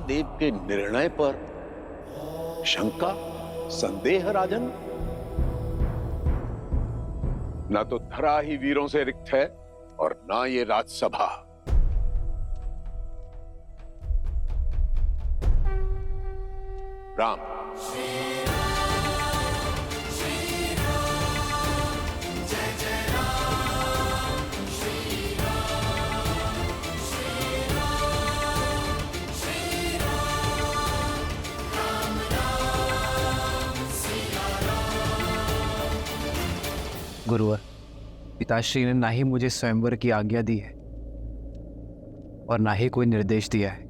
महादेव के निर्णय पर शंका, संदेह राजन? ना तो धरा ही वीरों से रिक्त है और ना ये राजसभा। राम, गुरुवर, पिताश्री ने ना ही मुझे स्वयंवर की आज्ञा दी है और ना ही कोई निर्देश दिया है।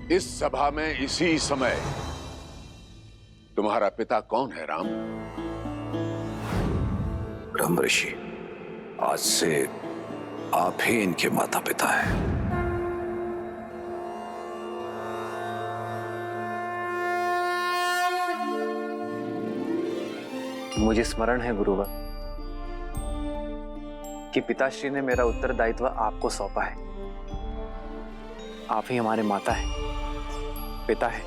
इस सभा में इसी समय तुम्हारा पिता कौन है राम? ब्रह्म ऋषि, आज से आप ही इनके माता पिता हैं। मुझे स्मरण है गुरुवर कि पिताश्री ने मेरा उत्तरदायित्व आपको सौंपा है। आप ही हमारे माता हैं, पिता है,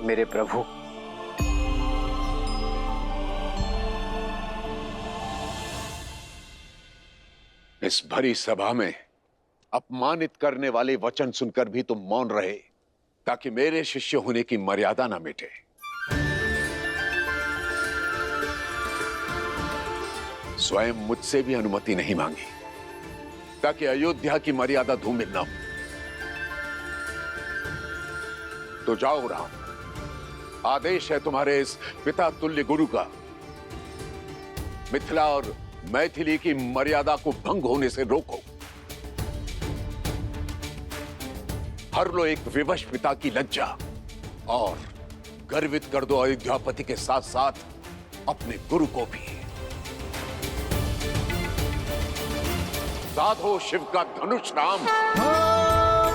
मेरे प्रभु। इस भरी सभा में अपमानित करने वाले वचन सुनकर भी तुम मौन रहे ताकि मेरे शिष्य होने की मर्यादा ना मिटे। स्वयं मुझसे भी अनुमति नहीं मांगी ताकि अयोध्या की मर्यादा धूमिल ना हो। तो जाओ राम, आदेश है तुम्हारे इस पिता तुल्य गुरु का, मिथिला और मैथिली की मर्यादा को भंग होने से रोको। हर लो एक विवश पिता की लज्जा और गर्वित कर दो अयोध्यापति के साथ साथ अपने गुरु को भी। साधो शिव का धनुष राम।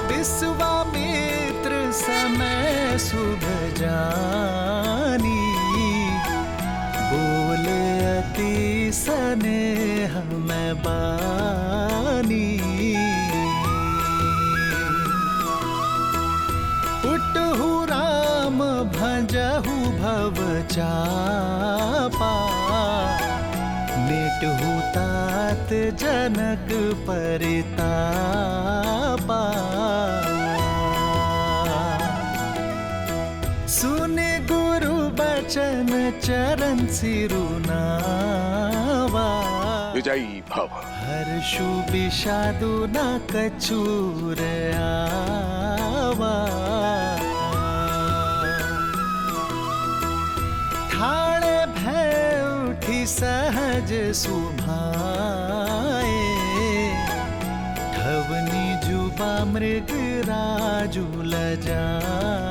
विश्वामित्र समय शुभ जानी, बोले अति स्नेह में बानी। उठहु राम भजहु भव चापा, मिटहु तात जनक परितापा। सुने गुरु बचन चरण सिरुनावा, विजयी भव। हर्षु विषादु न कछुर आवा। ठाणे भय उठी सहज सुभाए, ठवनी जुबा मृग राजु लजाए।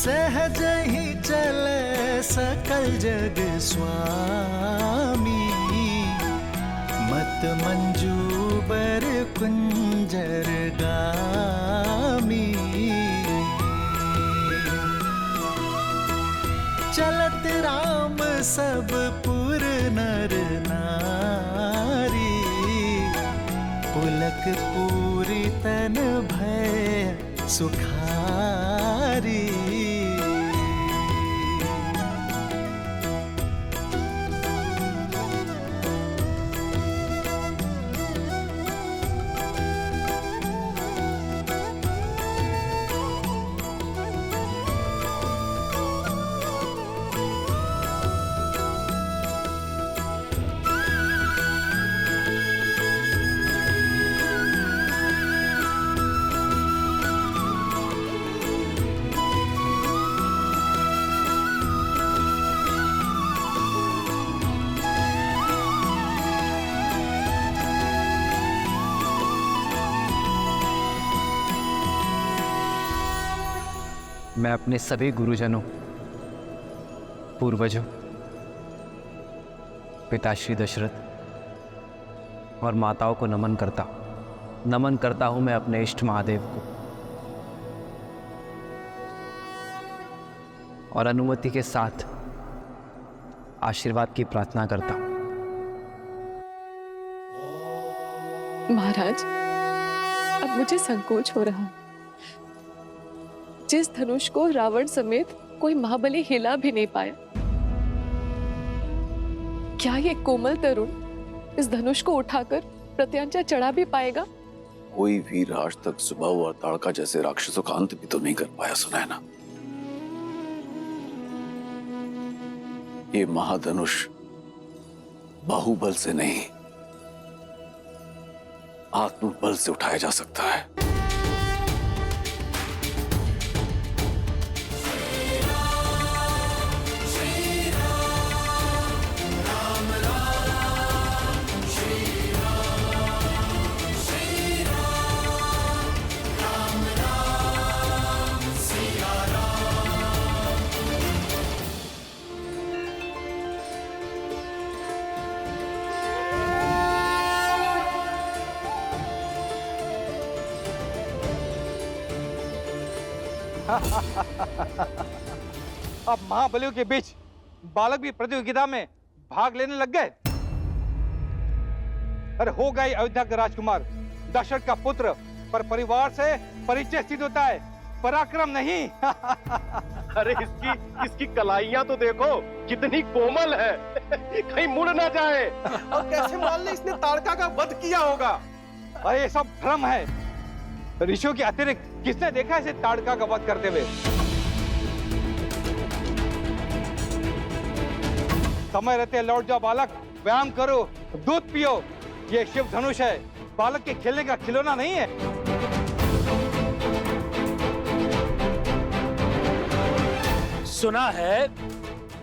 सहज ही चले सकल जग स्वामी, मत मंजूबर कुंजर गामी। चलत राम सब पुर नर नारी, पुलक पूरी तन भय सुखारी। मैं अपने सभी गुरुजनों पूर्वजों, पिताश्री दशरथ और माताओं को नमन करता हूं मैं अपने इष्ट महादेव को, और अनुमति के साथ आशीर्वाद की प्रार्थना करता हूं। महाराज, अब मुझे संकोच हो रहा है। जिस धनुष को रावण समेत कोई महाबली हिला भी नहीं पाया, क्या ये कोमल तरुण इस धनुष को उठाकर प्रत्यांचा चढ़ा भी पाएगा? कोई वीर आज तक सुबह और ताड़का जैसे राक्षसों का अंत भी तो नहीं कर पाया, सुना है ना। ये महाधनुष बाहुबल से नहीं, आत्मबल से उठाया जा सकता है। अब महाबलियों के बीच बालक भी प्रतियोगिता में भाग लेने लग गए। अरे हो गए अयोध्या के राजकुमार, दशरथ का पुत्र, पर परिवार से परिचय सिद्ध होता है, पराक्रम नहीं। अरे इसकी कलाइयां तो देखो कितनी कोमल है, कहीं मुड़ ना जाए। और कैसे मान ले इसने ताड़का का वध किया होगा? अरे ये सब भ्रम है। ऋषियों के अतिरिक्त किसने देखा इसे ताड़का का वध करते हुए? समय रहते लौट जाओ बालक, व्यायाम करो, दूध पियो। ये शिव धनुष है, बालक के खेलने का खिलौना नहीं है। सुना है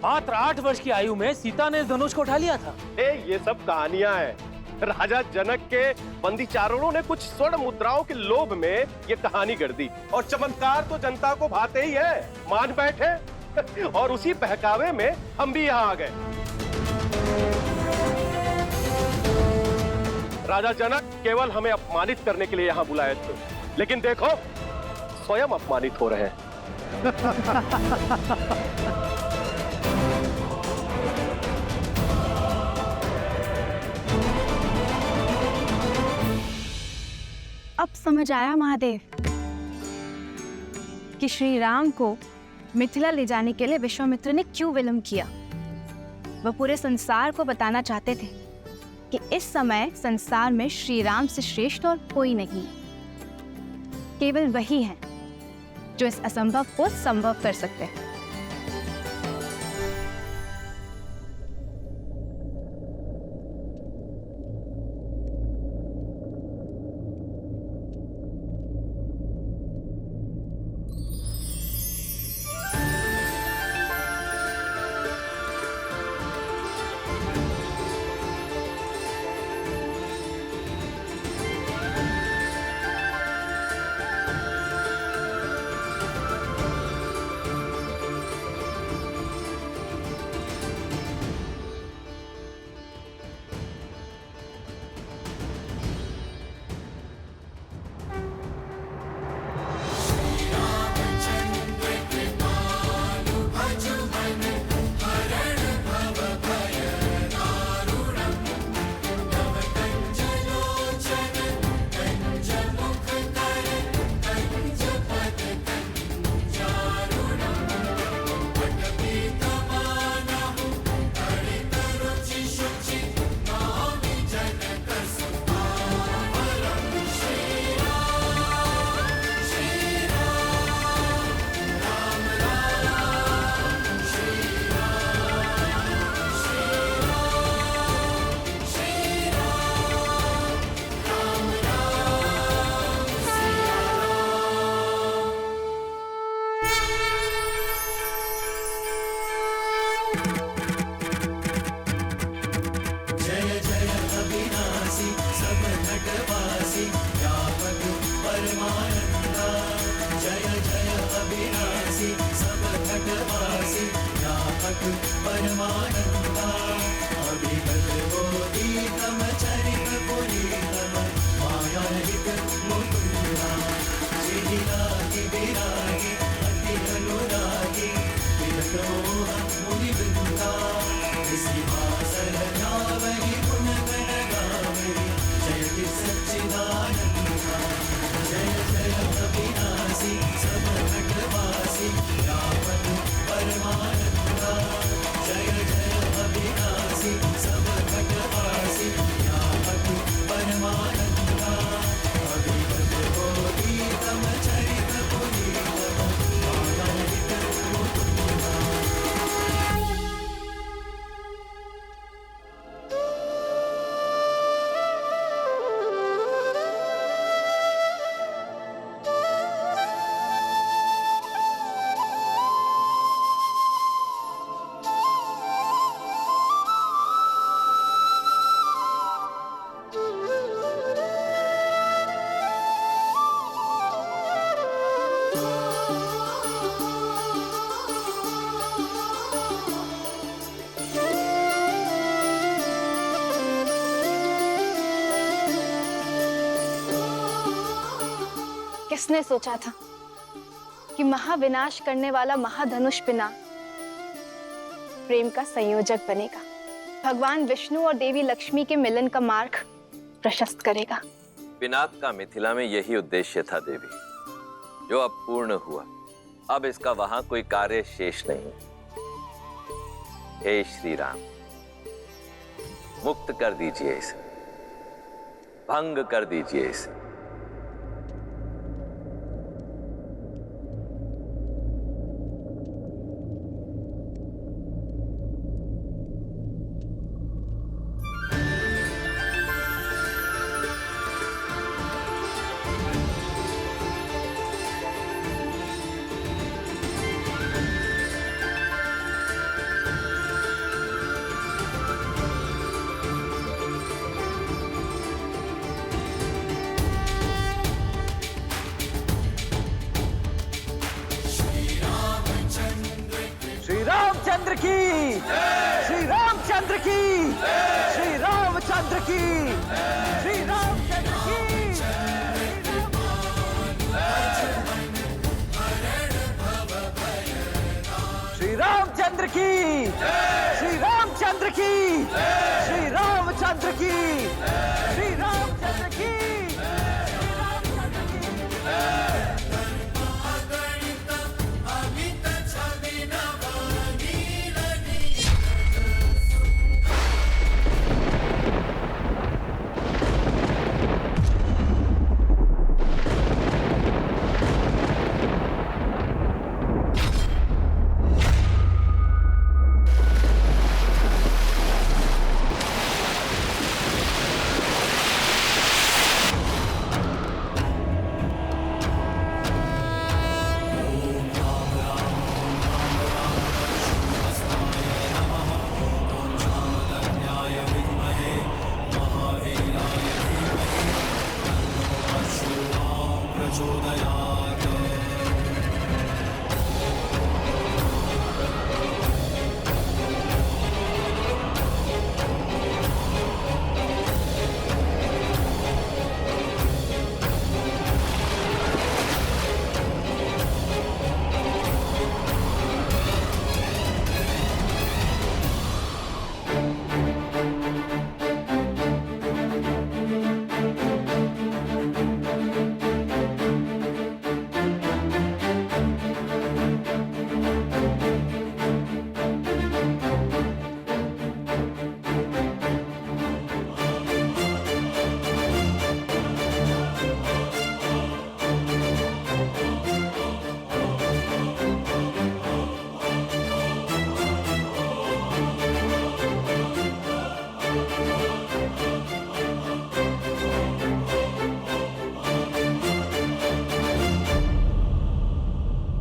मात्र 8 वर्ष की आयु में सीता ने इस धनुष को उठा लिया था। ये सब कहानियां हैं। राजा जनक के बंदी चारणों ने कुछ स्वर्ण मुद्राओं के लोभ में ये कहानी गढ़ दी, और चमत्कार तो जनता को भाते ही है, मान बैठे। और उसी बहकावे में हम भी यहाँ आ गए। राजा जनक केवल हमें अपमानित करने के लिए यहाँ बुलाए थे, लेकिन देखो स्वयं अपमानित हो रहे हैं। अब समझ आया महादेव कि श्री राम को मिथिला ले जाने के लिए विश्वामित्र ने क्यों विलंब किया। वह पूरे संसार को बताना चाहते थे कि इस समय संसार में श्री राम से श्रेष्ठ और कोई नहीं, केवल वही हैं जो इस असंभव को संभव कर सकते हैं। किसने सोचा था कि महाविनाश करने वाला महाधनुष पिनाक प्रेम का संयोजक बनेगा, भगवान विष्णु और देवी लक्ष्मी के मिलन का मार्ग प्रशस्त करेगा। पिनाक का मिथिला में यही उद्देश्य था देवी, जो अब पूर्ण हुआ। अब इसका वहां कोई कार्य शेष नहीं। हे श्री राम, मुक्त कर दीजिए इसे, भंग कर दीजिए इसे। श्री रामचंद्र की, श्री रामचंद्र की, श्री रामचंद्र की, श्री रामचंद्र की। श्री रामचंद्र की, श्री रामचंद्र की, श्री रामचंद्र की, श्री रामचंद्र की।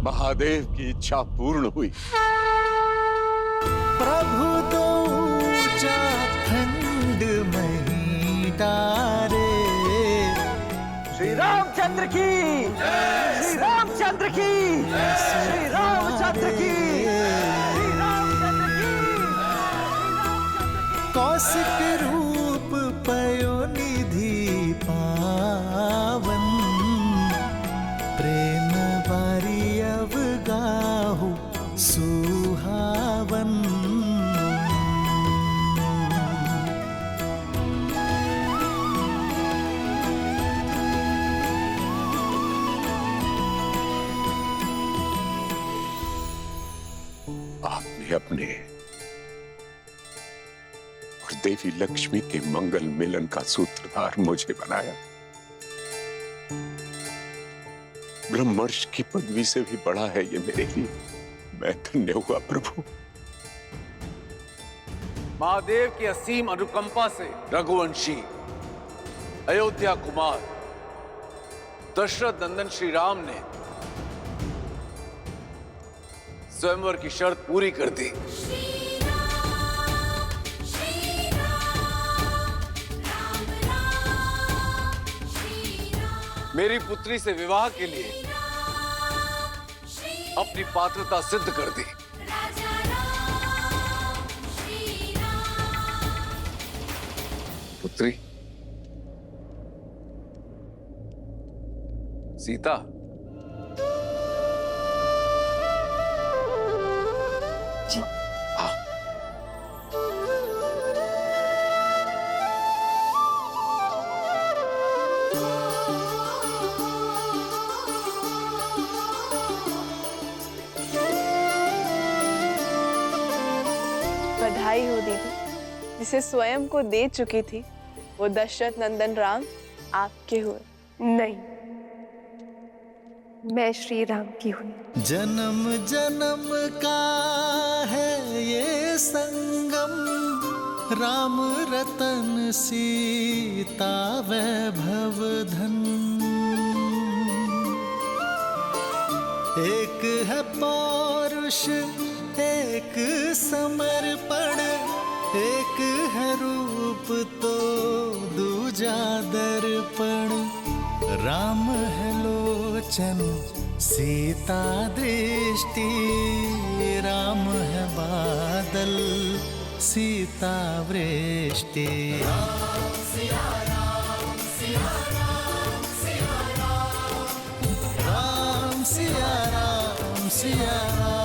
महादेव की इच्छा पूर्ण हुई। प्रभु तो ऊंचा खंड मही डारे। श्री रामचंद्र की, श्री रामचंद्र की, श्री रामचंद्र की, श्री रामचंद्र नासिक रूप पयोनिधि पावन, प्रेम बारी अवगाहु सुहावन। आपने अपने और देवी लक्ष्मी के मंगल मिलन का सूत्रधार मुझे बनाया। ब्रह्मर्षि की पदवी से भी बड़ा है ये मेरे लिए। मैं धन्य हुआ प्रभु। महादेव की असीम अनुकंपा से रघुवंशी अयोध्या कुमार दशरथ नंदन श्री राम ने स्वयंवर की शर्त पूरी कर दी। मेरी पुत्री से विवाह के लिए अपनी पात्रता सिद्ध कर दी। पुत्री सीता, जी। बधाई हो दीदी, जिसे स्वयं को दे चुकी थी वो दशरथ नंदन राम आपके हुए। नहीं, मैं श्री राम की हुई। जन्म जन्म का है ये संगम, राम रतन सीता वैभव धन। एक है पौरुष एक समर्पण, एक है रूप तो दूजा दर्पण। राम है लोचन सीता दृष्टि, राम है बादल सीता वृष्टि। राम सिया राम सिया राम सिया राम, राम सिया राम सिया राम।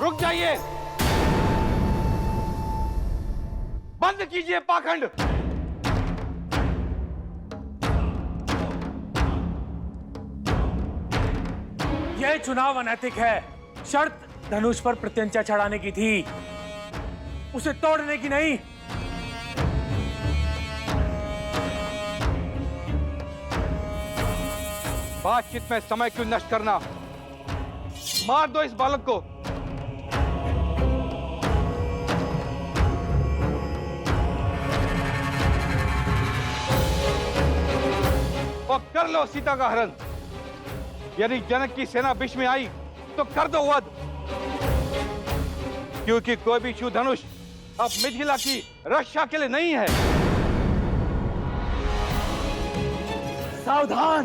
रुक जाइए, बंद कीजिए पाखंड। यह चुनाव अनैतिक है। शर्त धनुष पर प्रत्यंचा चढ़ाने की थी, उसे तोड़ने की नहीं। बातचीत में समय क्यों नष्ट करना? मार दो इस बालक को। और कर लो सीता का हरण। यदि जनक की सेना बीच में आई तो कर दो वध, क्योंकि कोई भी शिव धनुष अब मिथिला की रक्षा के लिए नहीं है। सावधान!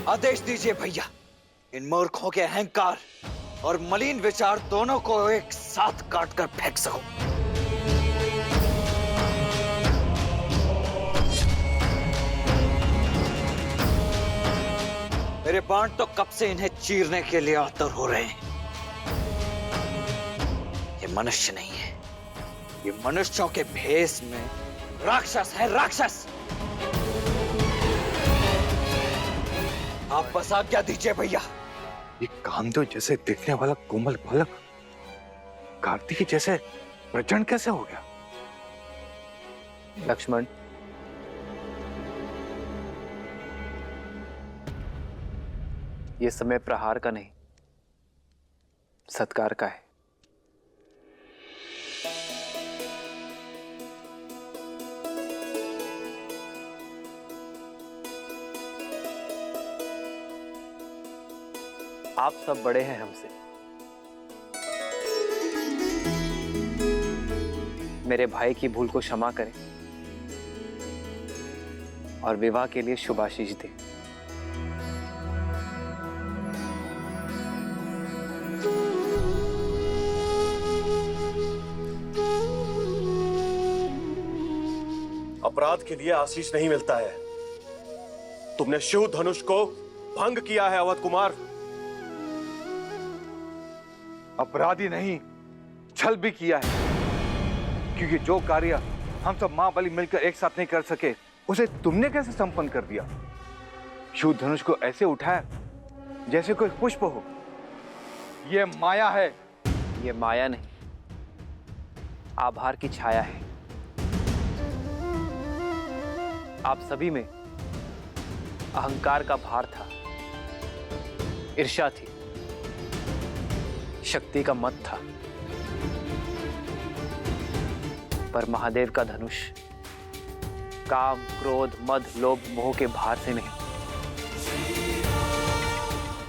आदेश दीजिए भैया, इन मूर्खों के अहंकार और मलिन विचार दोनों को एक साथ काट कर फेंक सको। मेरे बाण तो कब से इन्हें चीरने के लिए आतुर हो रहे हैं। ये मनुष्य नहीं है, ये मनुष्यों के भेष में राक्षस है, राक्षस। आप बस आज्ञा दीजिए भैया। ये कामदेव जैसे दिखने वाला कोमल बालक कार्तिकी जैसे प्रचंड कैसे हो गया? लक्ष्मण, ये समय प्रहार का नहीं, सत्कार का है। आप सब बड़े हैं हमसे। मेरे भाई की भूल को क्षमा करें और विवाह के लिए शुभ आशीष दें। अपराध के लिए आशीष नहीं मिलता है। तुमने शिव धनुष को भंग किया है अवध कुमार। अपराधी नहीं, छल भी किया है, क्योंकि जो कार्य हम सब मां बलि मिलकर एक साथ नहीं कर सके, उसे तुमने कैसे संपन्न कर दिया। शिव धनुष को ऐसे उठाया जैसे कोई पुष्प हो। यह माया है। यह माया नहीं, आभार की छाया है। आप सभी में अहंकार का भार था, ईर्ष्या थी, शक्ति का मत था, पर महादेव का धनुष काम, क्रोध, मद, लोभ, मोह के भार से नहीं,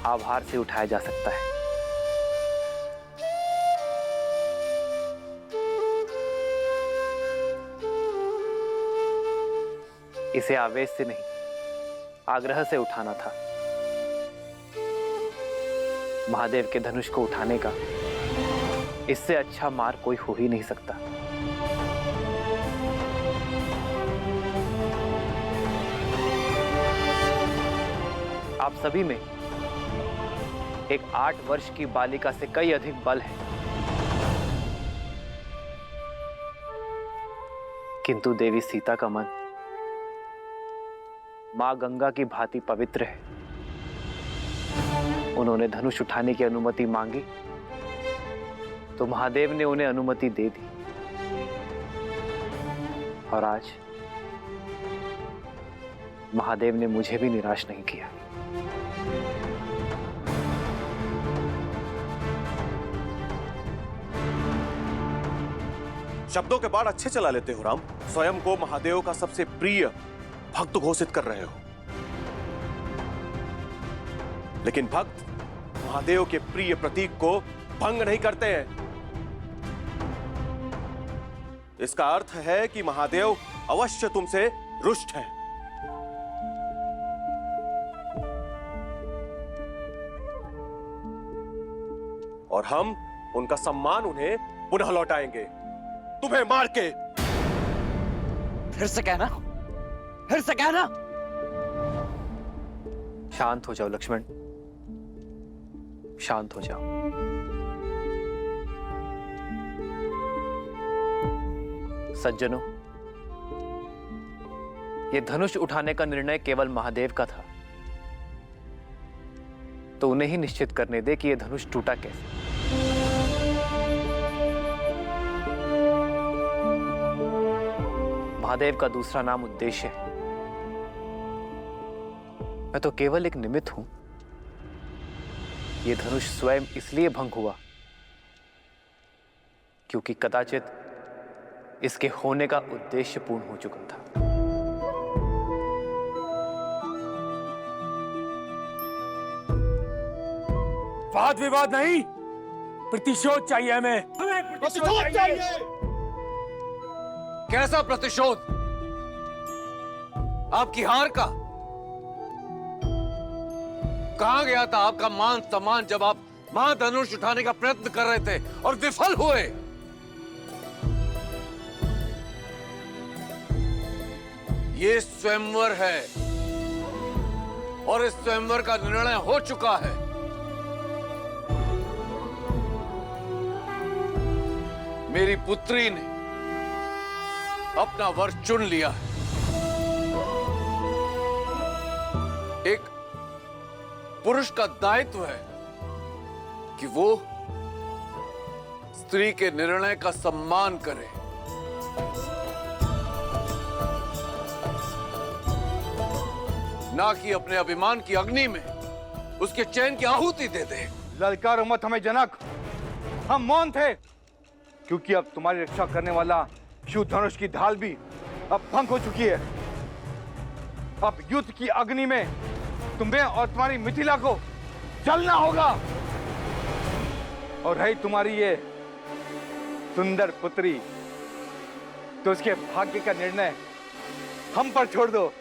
आभार से उठाया जा सकता है। इसे आवेश से नहीं, आग्रह से उठाना था। महादेव के धनुष को उठाने का इससे अच्छा मार्ग कोई हो ही नहीं सकता। आप सभी में एक 8 वर्ष की बालिका से कई अधिक बल है, किंतु देवी सीता का मन मां गंगा की भांति पवित्र है। उन्होंने धनुष उठाने की अनुमति मांगी तो महादेव ने उन्हें अनुमति दे दी, और आज महादेव ने मुझे भी निराश नहीं किया। शब्दों के बाढ़ अच्छे चला लेते हो राम। स्वयं को महादेव का सबसे प्रिय भक्त घोषित कर रहे हो, लेकिन भक्त महादेव के प्रिय प्रतीक को भंग नहीं करते हैं। इसका अर्थ है कि महादेव अवश्य तुमसे रुष्ट हैं। और हम उनका सम्मान उन्हें पुनः लौटाएंगे, तुम्हें मार के। फिर से कहना, फिर से कहना। शांत हो जाओ लक्ष्मण, शांत हो जाओ। सज्जनों, यह धनुष उठाने का निर्णय केवल महादेव का था, तो उन्हें ही निश्चित करने दे कि यह धनुष टूटा कैसे। महादेव का दूसरा नाम उद्देश्य है। मैं तो केवल एक निमित्त हूं। यह धनुष स्वयं इसलिए भंग हुआ क्योंकि कदाचित इसके होने का उद्देश्य पूर्ण हो चुका था। वाद विवाद नहीं, प्रतिशोध चाहिए हमें प्रतिशोध चाहिए। कैसा प्रतिशोध? आपकी हार का? कहां गया था आपका मान सम्मान जब आप महाधनुष उठाने का प्रयत्न कर रहे थे और विफल हुए? ये स्वयंवर है और इस स्वयंवर का निर्णय हो चुका है। मेरी पुत्री ने अपना वर चुन लिया है। एक पुरुष का दायित्व है कि वो स्त्री के निर्णय का सम्मान करे। ना कि अपने अभिमान की अग्नि में उसके चैन की आहुति दे दे। ललकारो मत हमें जनक, हम मौन थे, क्योंकि अब तुम्हारी रक्षा करने वाला शिव धनुष की ढाल भी अब भंग हो चुकी है। अब युद्ध की अग्नि में तुम्हें और तुम्हारी मिथिला को चलना होगा। और रही तुम्हारी ये सुंदर पुत्री, तो उसके भाग्य का निर्णय हम पर छोड़ दो।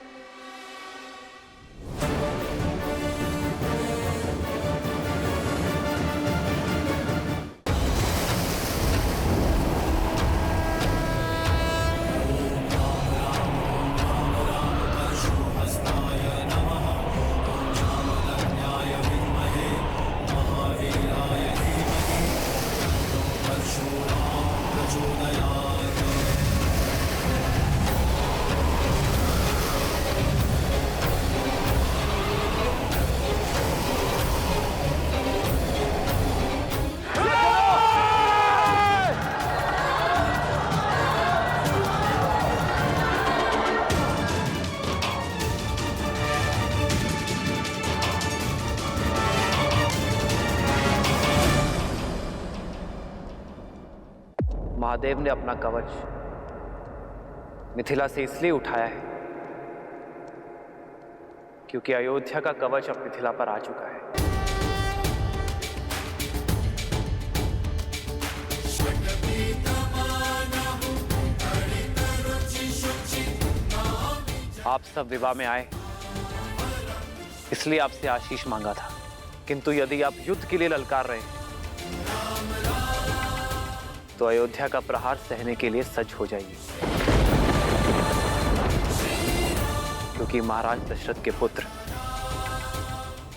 महादेव ने अपना कवच मिथिला से इसलिए उठाया है क्योंकि अयोध्या का कवच अब मिथिला पर आ चुका है। आप सब विवाह में आए इसलिए आपसे आशीष मांगा था, किंतु यदि आप युद्ध के लिए ललकार रहे तो अयोध्या का प्रहार सहने के लिए सज्ज हो जाइए, क्योंकि महाराज दशरथ के पुत्र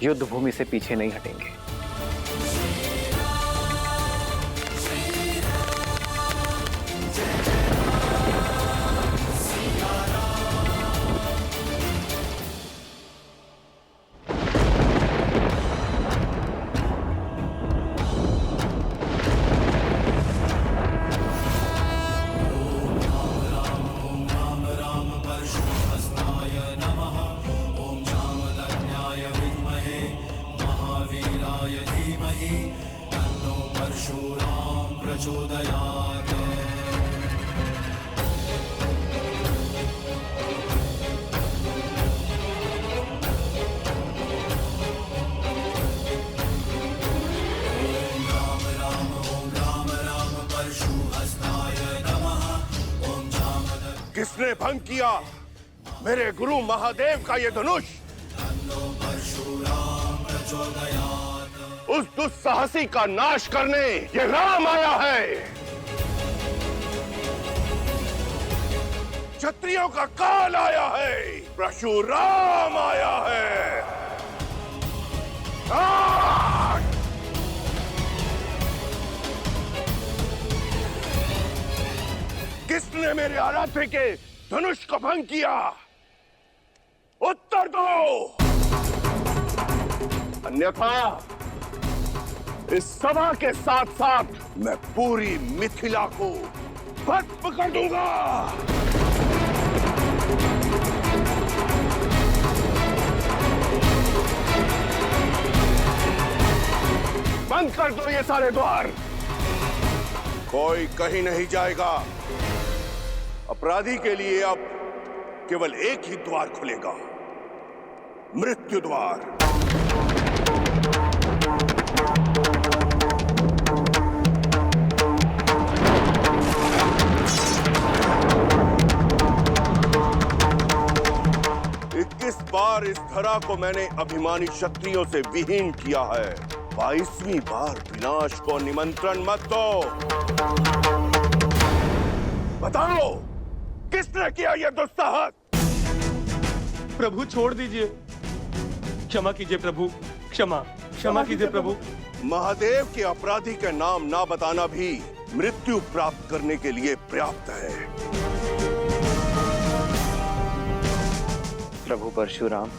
युद्ध भूमि से पीछे नहीं हटेंगे। किसने भंग किया मेरे गुरु महादेव का ये धनुष? उस दुस्साहसी का नाश करने ये राम आया है। क्षत्रियों का काल आया है, परशुराम आया है। किसने मेरे आराध्य के धनुष को भंग किया? उत्तर दो, अन्यथा इस सभा के साथ साथ मैं पूरी मिथिला को भस्म कर दूंगा। बंद कर दो ये सारे द्वार, कोई कहीं नहीं जाएगा। अपराधी के लिए अब केवल एक ही द्वार खुलेगा, मृत्यु द्वार। इक्कीस बार इस धरा को मैंने अभिमानी क्षत्रियों से विहीन किया है, 22वीं बार विनाश को निमंत्रण मत दो। बताओ किसने किया यह दुस्साहस? प्रभु छोड़ दीजिए, क्षमा कीजिए प्रभु, क्षमा कीजिए प्रभु। महादेव के अपराधी के नाम ना बताना भी मृत्यु प्राप्त करने के लिए पर्याप्त है। प्रभु परशुराम,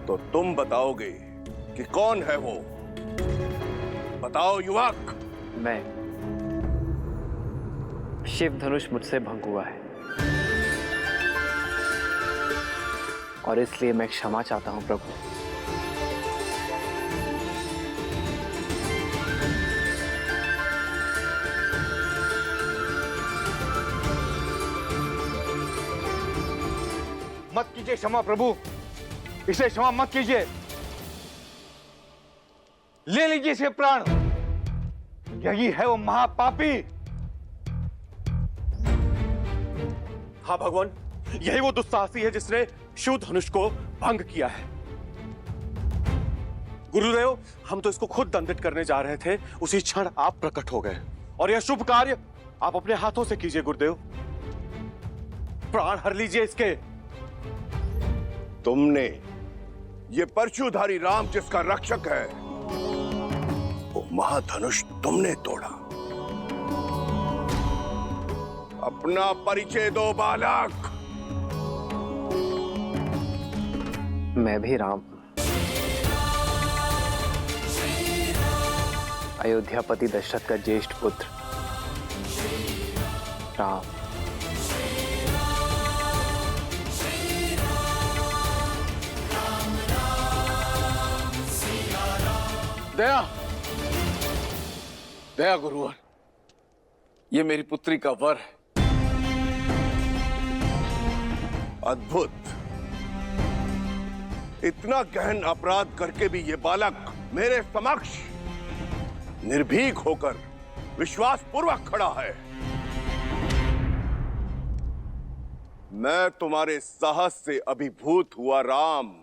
तो तुम बताओगे कि कौन है वो? बताओ युवक। मैं, शिव धनुष मुझसे भंग हुआ है और इसलिए मैं क्षमा चाहता हूं प्रभु। मत कीजिए क्षमा प्रभु, इसे क्षमा मत कीजिए। ले लीजिए इसे प्राण। यही है वो महापापी। हाँ भगवान, यही वो दुस्साहसी है जिसने शिव धनुष को भंग किया है। गुरुदेव, हम तो इसको खुद दंडित करने जा रहे थे, उसी क्षण आप प्रकट हो गए और यह शुभ कार्य आप अपने हाथों से कीजिए गुरुदेव। प्राण हर लीजिए इसके। तुमने, ये परशुधारी राम जिसका रक्षक है, वो महाधनुष तुमने तोड़ा। अपना परिचय दो बालक। मैं भी राम, अयोध्यापति दशरथ का ज्येष्ठ पुत्र राम। दया, दया गुरुवर, ये मेरी पुत्री का वर है। अद्भुत। इतना गहन अपराध करके भी ये बालक मेरे समक्ष निर्भीक होकर विश्वास पूर्वक खड़ा है। मैं तुम्हारे साहस से अभिभूत हुआ राम,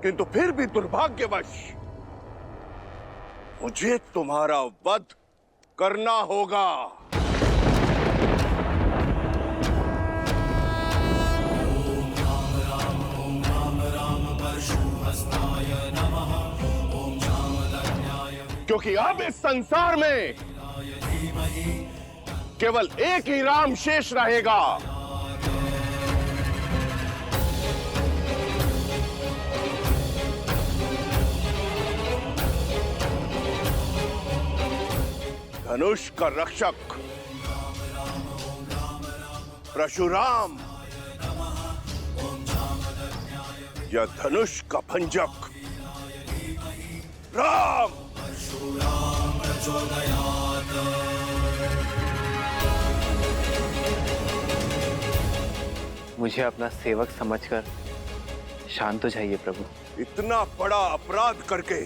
किंतु फिर भी दुर्भाग्यवश मुझे तुम्हारा वध करना होगा। क्योंकि अब इस संसार में केवल एक ही राम शेष रहेगा। धनुष का रक्षक परशुराम या धनुष का भंजक राम। मुझे अपना सेवक समझकर शांत हो जाइए प्रभु। इतना बड़ा अपराध करके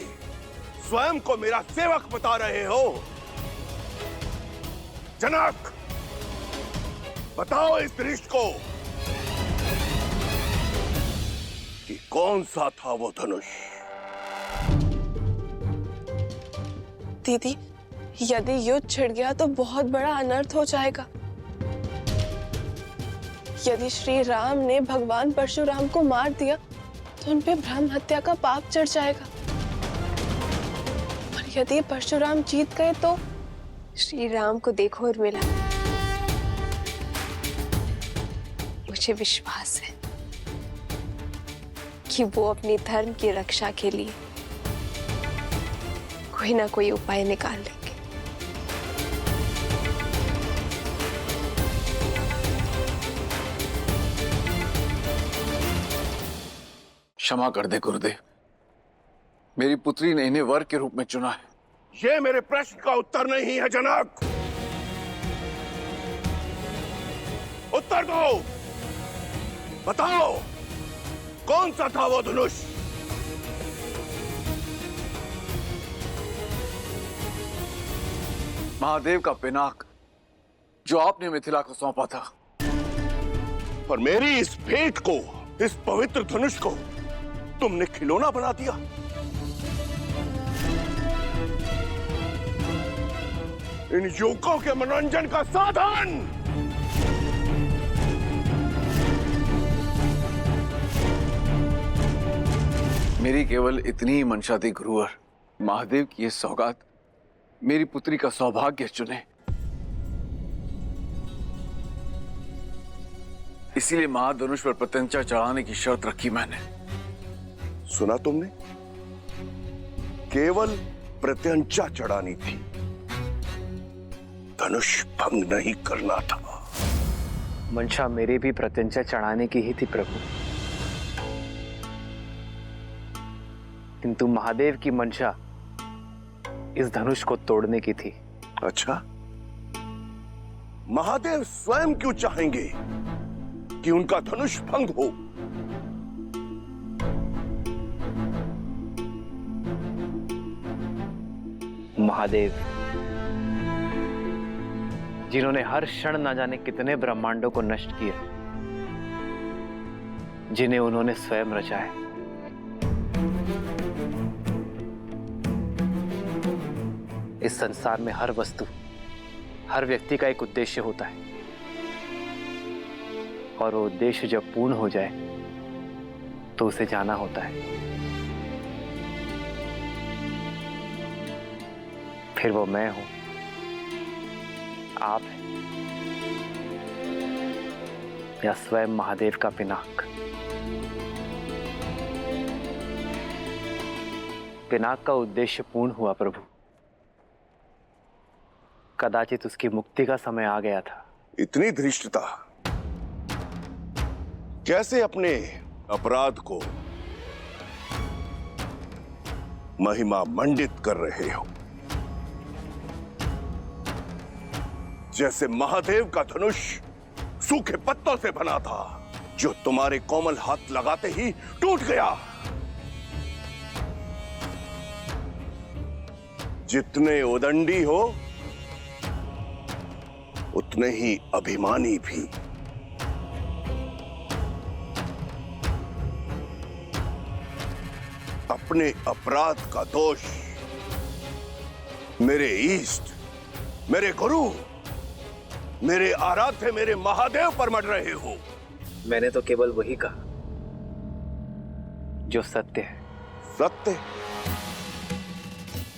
स्वयं को मेरा सेवक बता रहे हो। जनक, बताओ इस दृष्ट को कि कौन सा था वो धनुष। दीदी, यदि युद्ध छिड़ गया तो बहुत बड़ा अनर्थ हो जाएगा। यदि श्री राम ने भगवान परशुराम को मार दिया तो उन पे ब्रह्म हत्या का पाप चढ़ जाएगा, और यदि परशुराम जीत गए तो श्री राम को देखो उर्मिला, मुझे विश्वास है कि वो अपने धर्म की रक्षा के लिए कोई ना कोई उपाय निकाल लेंगे। क्षमा कर दे गुरुदेव, मेरी पुत्री ने इन्हें वर के रूप में चुना है। ये मेरे प्रश्न का उत्तर नहीं है जनक। उत्तर दो, बताओ कौन सा था वो धनुष। महादेव का पिनाक जो आपने मिथिला को सौंपा था। पर मेरी इस भेंट को, इस पवित्र धनुष को तुमने खिलौना बना दिया। इन युवकों के मनोरंजन का साधन। मेरी केवल इतनी ही मंशा थी गुरुवर, महादेव की ये सौगात मेरी पुत्री का सौभाग्य चुने। इसीलिए महाधनुष पर प्रत्यंचा चढ़ाने की शर्त रखी मैंने। सुना तुमने, केवल प्रत्यंचा चढ़ानी थी, धनुष भंग नहीं करना था। मंशा मेरे भी प्रत्यंचा चढ़ाने की ही थी प्रभु, किंतु महादेव की मंशा इस धनुष को तोड़ने की थी। अच्छा, महादेव स्वयं क्यों चाहेंगे कि कि उनका धनुष भंग हो। महादेव, जिन्होंने हर क्षण ना जाने कितने ब्रह्मांडों को नष्ट किया, जिन्हें उन्होंने स्वयं रचा है, इस संसार में हर वस्तु, हर व्यक्ति का एक उद्देश्य होता है, और वो उद्देश्य जब पूर्ण हो जाए तो उसे जाना होता है। फिर वो मैं हूं, आप हैं, या स्वयं महादेव का पिनाक। पिनाक का उद्देश्य पूर्ण हुआ प्रभु। कदाचित उसकी मुक्ति का समय आ गया था। इतनी धृष्टता, कैसे अपने अपराध को महिमा मंडित कर रहे हो? जैसे महादेव का धनुष सूखे पत्तों से बना था, जो तुम्हारे कोमल हाथ लगाते ही टूट गया। जितने उदंडी हो उतने ही अभिमानी भी। अपने अपराध का दोष मेरे ईष्ट, मेरे गुरु, मेरे आराध्य, मेरे महादेव पर मढ़ रहे हो। मैंने तो केवल वही कहा जो सत्य है। सत्य?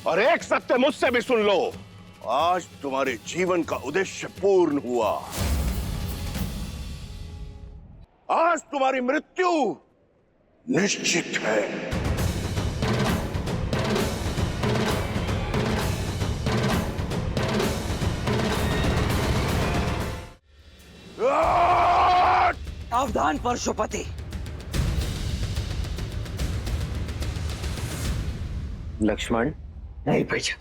और एक सत्य मुझसे भी सुन लो। आज तुम्हारे जीवन का उद्देश्य पूर्ण हुआ। आज तुम्हारी मृत्यु निश्चित है। सावधान परशुपति। लक्ष्मण। नहीं भैया,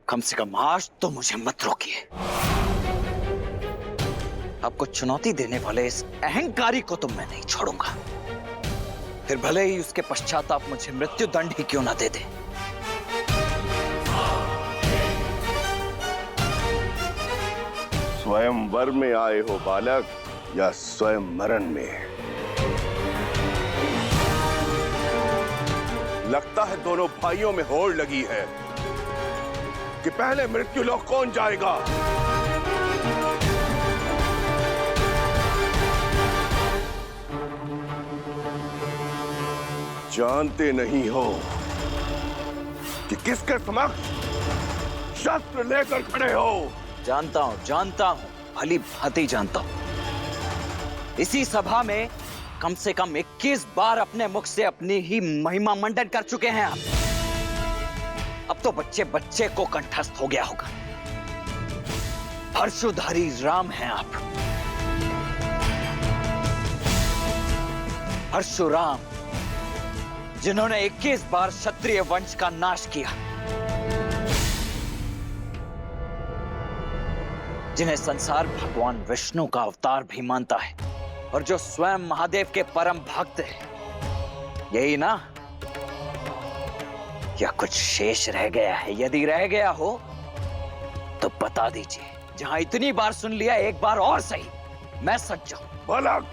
कम से कम आज तो मुझे मत रोकिए। आपको चुनौती देने वाले इस अहंकारी को तो मैं नहीं छोड़ूंगा, फिर भले ही उसके पश्चात आप मुझे मृत्यु दंड ही क्यों ना दे दे। स्वयं वर में आए हो बालक, या स्वयं मरण में? लगता है दोनों भाइयों में होड़ लगी है कि पहले मृत्यु लोक कौन जाएगा। जानते नहीं हो कि किसके समक्ष शस्त्र लेकर खड़े हो। जानता हूं, भली भांति जानता हूं। इसी सभा में कम से कम 21 बार अपने मुख से अपनी ही महिमा मंडन कर चुके हैं आप। अब तो बच्चे बच्चे को कंठस्थ हो गया होगा। परशुधारी राम हैं आप, परशुराम, जिन्होंने 21 बार क्षत्रिय वंश का नाश किया, जिन्हें संसार भगवान विष्णु का अवतार भी मानता है, और जो स्वयं महादेव के परम भक्त हैं। यही ना? या कुछ शेष रह गया है? यदि रह गया हो तो बता दीजिए। जहां इतनी बार सुन लिया, एक बार और सही, मैं सच जाऊं। बालक,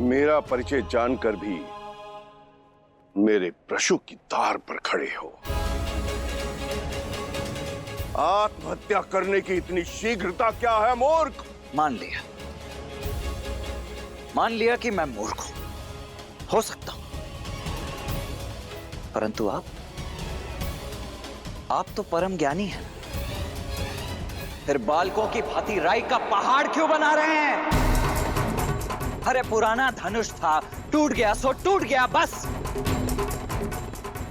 मेरा परिचय जानकर भी मेरे प्रशु की तार पर खड़े हो। आत्महत्या करने की इतनी शीघ्रता क्या है मूर्ख? मान लिया कि मैं मूर्ख हो सकता हूं, परंतु आप तो परम ज्ञानी हैं। फिर बालकों की भांति राई का पहाड़ क्यों बना रहे हैं? अरे पुराना धनुष था, टूट गया सो टूट गया, बस।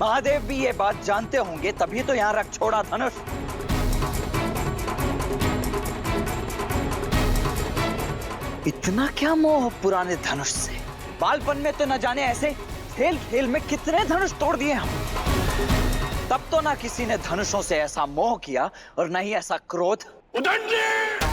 महादेव भी ये बात जानते होंगे, तभी तो यहां रख छोड़ा धनुष। इतना क्या मोह पुराने धनुष से? बालपन में तो न जाने ऐसे खेल खेल में कितने धनुष तोड़ दिए हम। तब तो ना किसी ने धनुषों से ऐसा मोह किया और न ही ऐसा क्रोध। उदंडी!